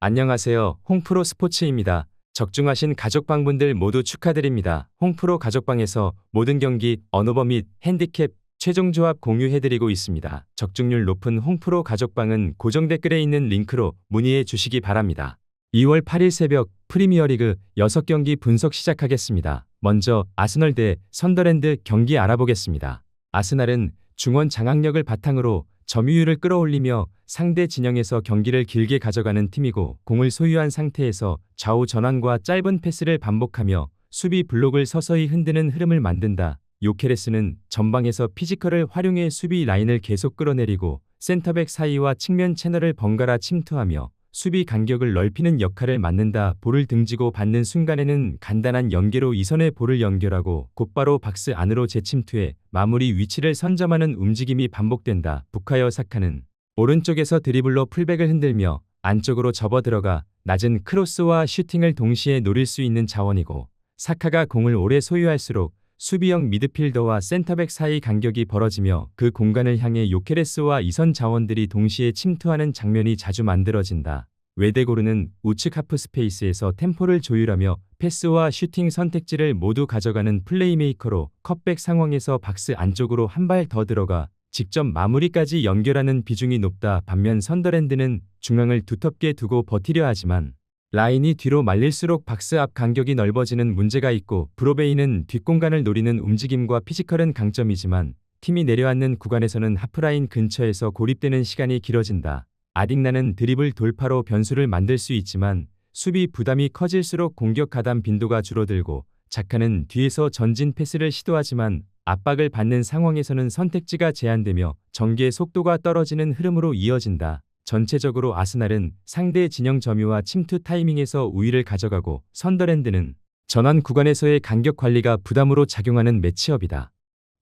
안녕하세요. 홍프로 스포츠입니다. 적중하신 가족방분들 모두 축하드립니다. 홍프로 가족방에서 모든 경기, 언오버 및 핸디캡, 최종 조합 공유해드리고 있습니다. 적중률 높은 홍프로 가족방은 고정 댓글에 있는 링크로 문의해 주시기 바랍니다. 2월 8일 새벽 프리미어리그 6경기 분석 시작하겠습니다. 먼저 아스널 대 선더랜드 경기 알아보겠습니다. 아스날은 중원 장악력을 바탕으로 점유율을 끌어올리며 상대 진영에서 경기를 길게 가져가는 팀이고, 공을 소유한 상태에서 좌우 전환과 짧은 패스를 반복하며 수비 블록을 서서히 흔드는 흐름을 만든다. 요케레스는 전방에서 피지컬을 활용해 수비 라인을 계속 끌어내리고 센터백 사이와 측면 채널을 번갈아 침투하며 수비 간격을 넓히는 역할을 맡는다. 볼을 등지고 받는 순간에는 간단한 연계로 이선에 볼을 연결하고 곧바로 박스 안으로 재침투해 마무리 위치를 선점하는 움직임이 반복된다. 부카요 사카는 오른쪽에서 드리블로 풀백을 흔들며 안쪽으로 접어 들어가 낮은 크로스와 슈팅을 동시에 노릴 수 있는 자원이고, 사카가 공을 오래 소유할수록 수비형 미드필더와 센터백 사이 간격이 벌어지며 그 공간을 향해 요케레스와 이선 자원들이 동시에 침투하는 장면이 자주 만들어진다. 웨데고르는 우측 하프 스페이스에서 템포를 조율하며 패스와 슈팅 선택지를 모두 가져가는 플레이메이커로 컵백 상황에서 박스 안쪽으로 한 발 더 들어가 직접 마무리까지 연결하는 비중이 높다. 반면 선더랜드는 중앙을 두텁게 두고 버티려 하지만 라인이 뒤로 말릴수록 박스 앞 간격이 넓어지는 문제가 있고, 브로베이는 뒷공간을 노리는 움직임과 피지컬은 강점이지만 팀이 내려앉는 구간에서는 하프라인 근처에서 고립되는 시간이 길어진다. 아딕나는 드리블 돌파로 변수를 만들 수 있지만 수비 부담이 커질수록 공격 가담 빈도가 줄어들고, 자카는 뒤에서 전진 패스를 시도하지만 압박을 받는 상황에서는 선택지가 제한되며 전개 속도가 떨어지는 흐름으로 이어진다. 전체적으로 아스날은 상대 진영 점유와 침투 타이밍에서 우위를 가져가고, 선더랜드는 전환 구간에서의 간격 관리가 부담으로 작용하는 매치업이다.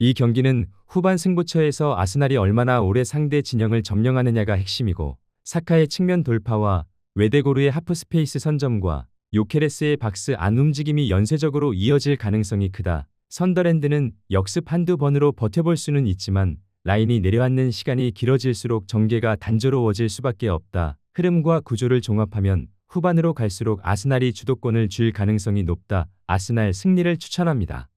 이 경기는 후반 승부처에서 아스날이 얼마나 오래 상대 진영을 점령하느냐가 핵심이고, 사카의 측면 돌파와 웨데고르의 하프 스페이스 선점과 요케레스의 박스 안 움직임이 연쇄적으로 이어질 가능성이 크다. 선더랜드는 역습 한두 번으로 버텨볼 수는 있지만 라인이 내려앉는 시간이 길어질수록 전개가 단조로워질 수밖에 없다. 흐름과 구조를 종합하면 후반으로 갈수록 아스날이 주도권을 쥘 가능성이 높다. 아스날 승리를 추천합니다.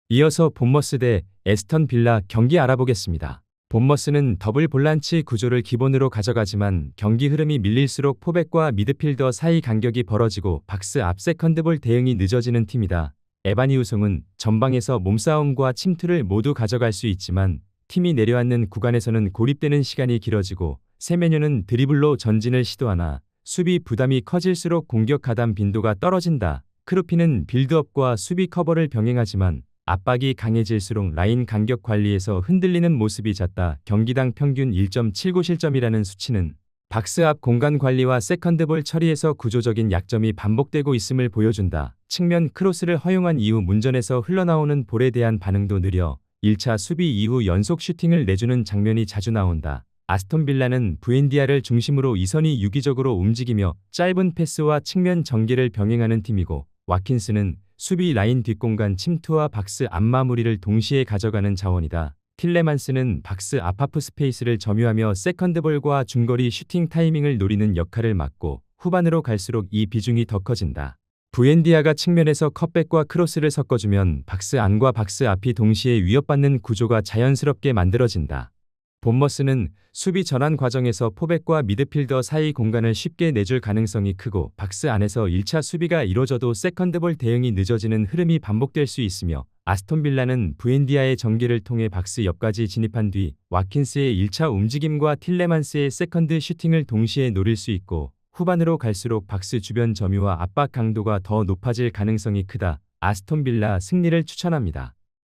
이어서 본머스 대 에스턴 빌라 경기 알아보겠습니다. 본머스는 더블 볼란치 구조를 기본으로 가져가지만 경기 흐름이 밀릴수록 포백과 미드필더 사이 간격이 벌어지고 박스 앞 세컨드볼 대응이 늦어지는 팀이다. 에바니 우송은 전방에서 몸싸움과 침투를 모두 가져갈 수 있지만 팀이 내려앉는 구간에서는 고립되는 시간이 길어지고, 세메뉴는 드리블로 전진을 시도하나 수비 부담이 커질수록 공격 가담 빈도가 떨어진다. 크루피는 빌드업과 수비 커버를 병행하지만 압박이 강해질수록 라인 간격 관리에서 흔들리는 모습이 잦다. 경기당 평균 1.79 실점이라는 수치는 박스 앞 공간 관리와 세컨드볼 처리에서 구조적인 약점이 반복되고 있음을 보여준다. 측면 크로스를 허용한 이후 문전에서 흘러나오는 볼에 대한 반응도 느려 1차 수비 이후 연속 슈팅을 내주는 장면이 자주 나온다. 아스톤 빌라는 부엔디아를 중심으로 이선이 유기적으로 움직이며 짧은 패스와 측면 전개를 병행하는 팀이고, 와킨스는 수비 라인 뒷공간 침투와 박스 앞 마무리를 동시에 가져가는 자원이다. 틸레만스는 박스 앞 하프 스페이스를 점유하며 세컨드볼과 중거리 슈팅 타이밍을 노리는 역할을 맡고, 후반으로 갈수록 이 비중이 더 커진다. 부엔디아가 측면에서 컵백과 크로스를 섞어주면 박스 안과 박스 앞이 동시에 위협받는 구조가 자연스럽게 만들어진다. 본머스는 수비 전환 과정에서 포백과 미드필더 사이 공간을 쉽게 내줄 가능성이 크고, 박스 안에서 1차 수비가 이뤄져도 세컨드볼 대응이 늦어지는 흐름이 반복될 수 있으며, 아스톤 빌라는 부엔디아의 전개를 통해 박스 옆까지 진입한 뒤 와킨스의 1차 움직임과 틸레만스의 세컨드 슈팅을 동시에 노릴 수 있고, 후반으로 갈수록 박스 주변 점유와 압박 강도가 더 높아질 가능성이 크다. 아스톤 빌라 승리를 추천합니다.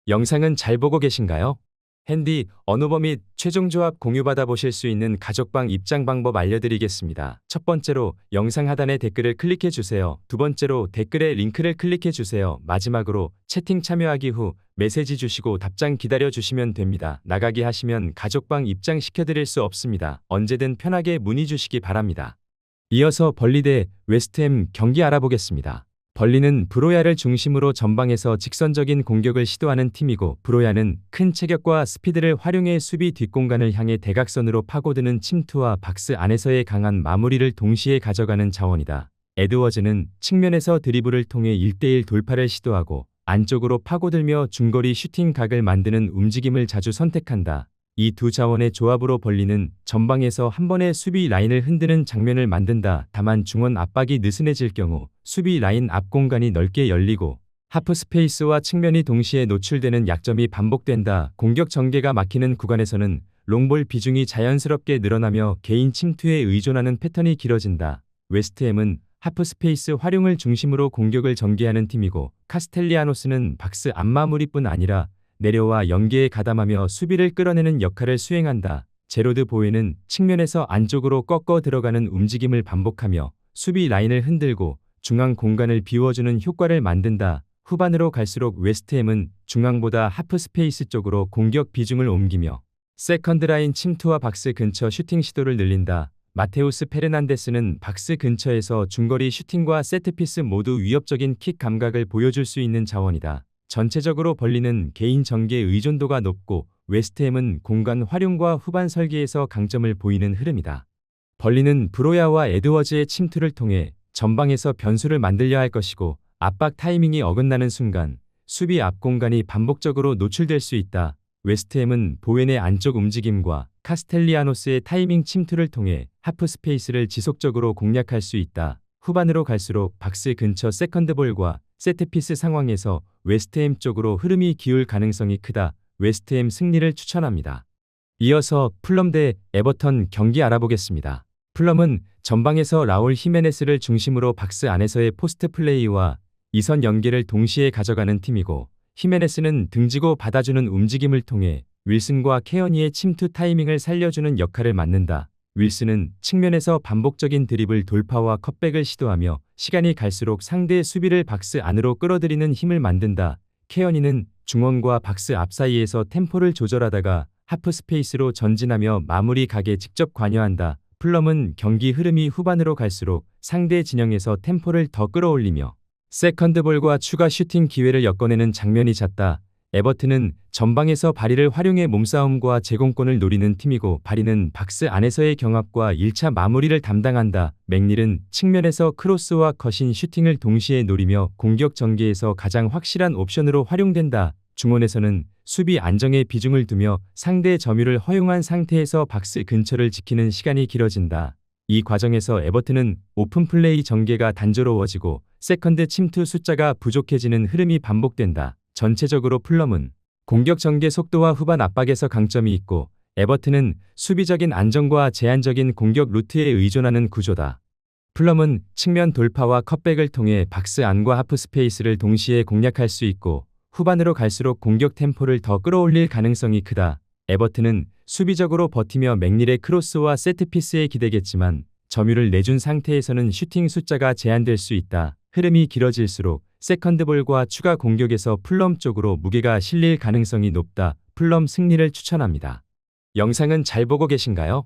영상은 잘 보고 계신가요? 핸디, 언오버 및 최종 조합 공유받아 보실 수 있는 가족방 입장 방법 알려드리겠습니다. 첫 번째로 영상 하단에 댓글을 클릭해 주세요. 두 번째로 댓글에 링크를 클릭해 주세요. 마지막으로 채팅 참여하기 후 메시지 주시고 답장 기다려 주시면 됩니다. 나가기 하시면 가족방 입장 시켜드릴 수 없습니다. 언제든 편하게 문의 주시기 바랍니다. 이어서 벌리 대 웨스트햄 경기 알아보겠습니다. 벌리는 브로야를 중심으로 전방에서 직선적인 공격을 시도하는 팀이고, 브로야는 큰 체격과 스피드를 활용해 수비 뒷공간을 향해 대각선으로 파고드는 침투와 박스 안에서의 강한 마무리를 동시에 가져가는 자원이다. 에드워즈는 측면에서 드리블을 통해 1대1 돌파를 시도하고 안쪽으로 파고들며 중거리 슈팅 각을 만드는 움직임을 자주 선택한다. 이 두 자원의 조합으로 벌리는 전방에서 한 번에 수비 라인을 흔드는 장면을 만든다. 다만 중원 압박이 느슨해질 경우 수비 라인 앞 공간이 넓게 열리고 하프 스페이스와 측면이 동시에 노출되는 약점이 반복된다. 공격 전개가 막히는 구간에서는 롱볼 비중이 자연스럽게 늘어나며 개인 침투에 의존하는 패턴이 길어진다. 웨스트햄은 하프 스페이스 활용을 중심으로 공격을 전개하는 팀이고, 카스텔리아노스는 박스 앞 마무리뿐 아니라 내려와 연계에 가담하며 수비를 끌어내는 역할을 수행한다. 제로드 보웨는 측면에서 안쪽으로 꺾어 들어가는 움직임을 반복하며 수비 라인을 흔들고 중앙 공간을 비워주는 효과를 만든다. 후반으로 갈수록 웨스트햄은 중앙보다 하프 스페이스 쪽으로 공격 비중을 옮기며 세컨드 라인 침투와 박스 근처 슈팅 시도를 늘린다. 마테우스 페르난데스는 박스 근처에서 중거리 슈팅과 세트피스 모두 위협적인 킥 감각을 보여줄 수 있는 자원이다. 전체적으로 벌리는 개인 전개 의존도가 높고, 웨스트햄은 공간 활용과 후반 설계에서 강점을 보이는 흐름이다. 벌리는 브로야와 에드워즈의 침투를 통해 전방에서 변수를 만들려 할 것이고, 압박 타이밍이 어긋나는 순간 수비 앞 공간이 반복적으로 노출될 수 있다. 웨스트햄은 보웬의 안쪽 움직임과 카스텔리아노스의 타이밍 침투를 통해 하프 스페이스를 지속적으로 공략할 수 있다. 후반으로 갈수록 박스 근처 세컨드볼과 세트피스 상황에서 웨스트햄 쪽으로 흐름이 기울 가능성이 크다. 웨스트햄 승리를 추천합니다. 이어서 풀럼 대 에버턴 경기 알아보겠습니다. 풀럼은 전방에서 라울 히메네스를 중심으로 박스 안에서의 포스트 플레이와 이선 연계를 동시에 가져가는 팀이고, 히메네스는 등지고 받아주는 움직임을 통해 윌슨과 케어니의 침투 타이밍을 살려주는 역할을 맡는다. 윌슨은 측면에서 반복적인 드리블 돌파와 컷백을 시도하며 시간이 갈수록 상대의 수비를 박스 안으로 끌어들이는 힘을 만든다. 케어니는 중원과 박스 앞 사이에서 템포를 조절하다가 하프 스페이스로 전진하며 마무리 각에 직접 관여한다. 풀럼은 경기 흐름이 후반으로 갈수록 상대 진영에서 템포를 더 끌어올리며 세컨드볼과 추가 슈팅 기회를 엮어내는 장면이 잦다. 에버튼은 전방에서 바리를 활용해 몸싸움과 제공권을 노리는 팀이고, 바리는 박스 안에서의 경합과 1차 마무리를 담당한다. 맥닐은 측면에서 크로스와 컷인 슈팅을 동시에 노리며 공격 전개에서 가장 확실한 옵션으로 활용된다. 중원에서는 수비 안정에 비중을 두며 상대 점유를 허용한 상태에서 박스 근처를 지키는 시간이 길어진다. 이 과정에서 에버튼은 오픈 플레이 전개가 단조로워지고 세컨드 침투 숫자가 부족해지는 흐름이 반복된다. 전체적으로 풀럼은 공격 전개 속도와 후반 압박에서 강점이 있고, 에버튼은 수비적인 안정과 제한적인 공격 루트에 의존하는 구조다. 풀럼은 측면 돌파와 컷백을 통해 박스 안과 하프 스페이스를 동시에 공략할 수 있고, 후반으로 갈수록 공격 템포를 더 끌어올릴 가능성이 크다. 에버튼은 수비적으로 버티며 맥닐의 크로스와 세트피스에 기대겠지만 점유를 내준 상태에서는 슈팅 숫자가 제한될 수 있다. 흐름이 길어질수록 세컨드볼과 추가 공격에서 풀럼 쪽으로 무게가 실릴 가능성이 높다. 풀럼 승리를 추천합니다. 영상은 잘 보고 계신가요?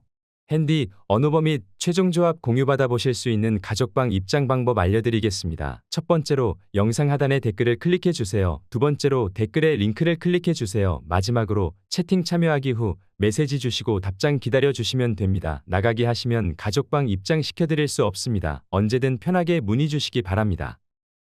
핸디, 언어버 및 최종 조합 공유받아 보실 수 있는 가족방 입장 방법 알려드리겠습니다. 첫 번째로 영상 하단에 댓글을 클릭해 주세요. 두 번째로 댓글에 링크를 클릭해 주세요. 마지막으로 채팅 참여하기 후 메시지 주시고 답장 기다려 주시면 됩니다. 나가기 하시면 가족방 입장 시켜드릴 수 없습니다. 언제든 편하게 문의 주시기 바랍니다.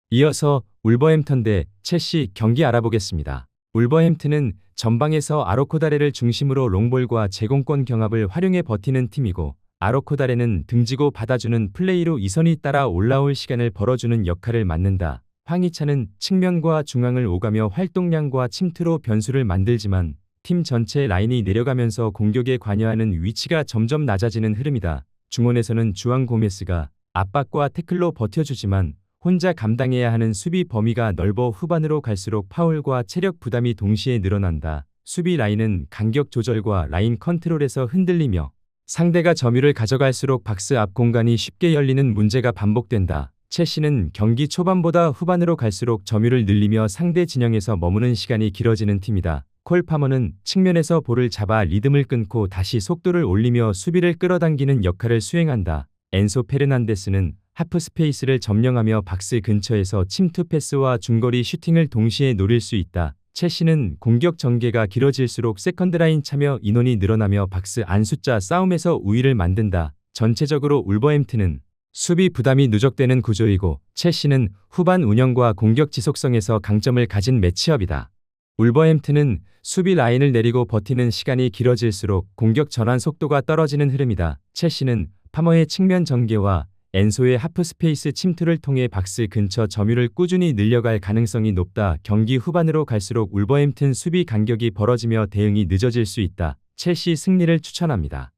이어서 울버햄턴 대 첼시 경기 알아보겠습니다. 울버햄튼은 전방에서 아로코다레를 중심으로 롱볼과 제공권 경합을 활용해 버티는 팀이고, 아로코다레는 등지고 받아주는 플레이로 이선이 따라 올라올 시간을 벌어주는 역할을 맡는다. 황희찬은 측면과 중앙을 오가며 활동량과 침투로 변수를 만들지만 팀 전체 라인이 내려가면서 공격에 관여하는 위치가 점점 낮아지는 흐름이다. 중원에서는 주앙 고메스가 압박과 태클로 버텨주지만 혼자 감당해야 하는 수비 범위가 넓어 후반으로 갈수록 파울과 체력 부담이 동시에 늘어난다. 수비 라인은 간격 조절과 라인 컨트롤에서 흔들리며 상대가 점유를 가져갈수록 박스 앞 공간이 쉽게 열리는 문제가 반복된다. 첼시는 경기 초반보다 후반으로 갈수록 점유를 늘리며 상대 진영에서 머무는 시간이 길어지는 팀이다. 콜 파머는 측면에서 볼을 잡아 리듬을 끊고 다시 속도를 올리며 수비를 끌어당기는 역할을 수행한다. 엔소 페르난데스는 하프 스페이스를 점령하며 박스 근처에서 침투 패스와 중거리 슈팅을 동시에 노릴 수 있다. 첼시는 공격 전개가 길어질수록 세컨드라인 참여 인원이 늘어나며 박스 안 숫자 싸움에서 우위를 만든다. 전체적으로 울버햄튼은 수비 부담이 누적되는 구조이고 첼시는 후반 운영과 공격 지속성에서 강점을 가진 매치업이다. 울버햄튼은 수비 라인을 내리고 버티는 시간이 길어질수록 공격 전환 속도가 떨어지는 흐름이다. 첼시는 파머의 측면 전개와 엔소의 하프 스페이스 침투를 통해 박스 근처 점유를 꾸준히 늘려갈 가능성이 높다. 경기 후반으로 갈수록 울버햄튼 수비 간격이 벌어지며 대응이 늦어질 수 있다. 첼시 승리를 추천합니다.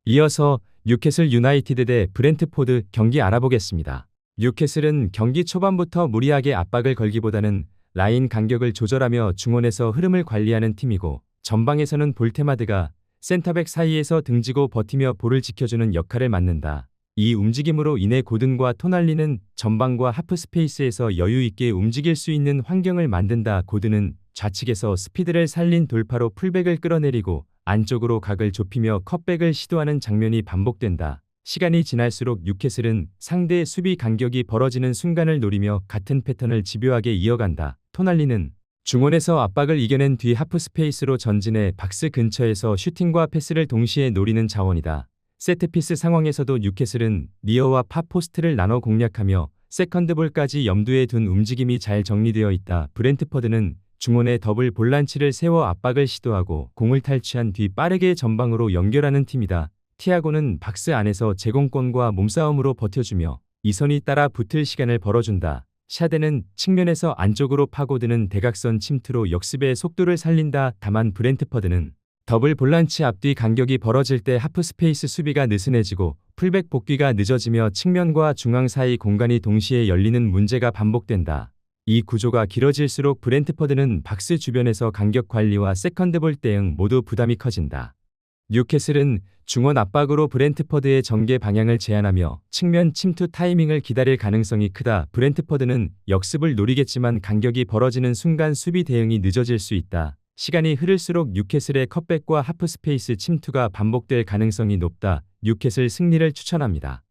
이어서 뉴캐슬 유나이티드 대 브렌트포드 경기 알아보겠습니다. 뉴캐슬은 경기 초반부터 무리하게 압박을 걸기보다는 라인 간격을 조절하며 중원에서 흐름을 관리하는 팀이고 전방에서는 볼테마드가 센터백 사이에서 등지고 버티며 볼을 지켜주는 역할을 맡는다. 이 움직임으로 인해 고든과 토날리는 전방과 하프 스페이스에서 여유 있게 움직일 수 있는 환경을 만든다. 고든은 좌측에서 스피드를 살린 돌파로 풀백을 끌어내리고 안쪽으로 각을 좁히며 컷백을 시도하는 장면이 반복된다. 시간이 지날수록 뉴캐슬은 상대의 수비 간격이 벌어지는 순간을 노리며 같은 패턴을 집요하게 이어간다. 토날리는 중원에서 압박을 이겨낸 뒤 하프 스페이스로 전진해 박스 근처에서 슈팅과 패스를 동시에 노리는 자원이다. 세트피스 상황에서도 뉴캐슬은 리어와 팝포스트를 나눠 공략하며 세컨드볼까지 염두에 둔 움직임이 잘 정리되어 있다. 브렌트퍼드는 중원에 더블 볼란치를 세워 압박을 시도하고 공을 탈취한 뒤 빠르게 전방으로 연결하는 팀이다. 티아고는 박스 안에서 제공권과 몸싸움으로 버텨주며 이선이 따라 붙을 시간을 벌어준다. 샤데는 측면에서 안쪽으로 파고드는 대각선 침투로 역습의 속도를 살린다. 다만 브렌트퍼드는 더블 볼란치 앞뒤 간격이 벌어질 때 하프 스페이스 수비가 느슨해지고 풀백 복귀가 늦어지며 측면과 중앙 사이 공간이 동시에 열리는 문제가 반복된다. 이 구조가 길어질수록 브렌트퍼드는 박스 주변에서 간격 관리와 세컨드볼 대응 모두 부담이 커진다. 뉴캐슬은 중원 압박으로 브렌트퍼드의 전개 방향을 제한하며 측면 침투 타이밍을 기다릴 가능성이 크다. 브렌트퍼드는 역습을 노리겠지만 간격이 벌어지는 순간 수비 대응이 늦어질 수 있다. 시간이 흐를수록 뉴캐슬의 컷백과 하프 스페이스 침투가 반복될 가능성이 높다. 뉴캐슬 승리를 추천합니다.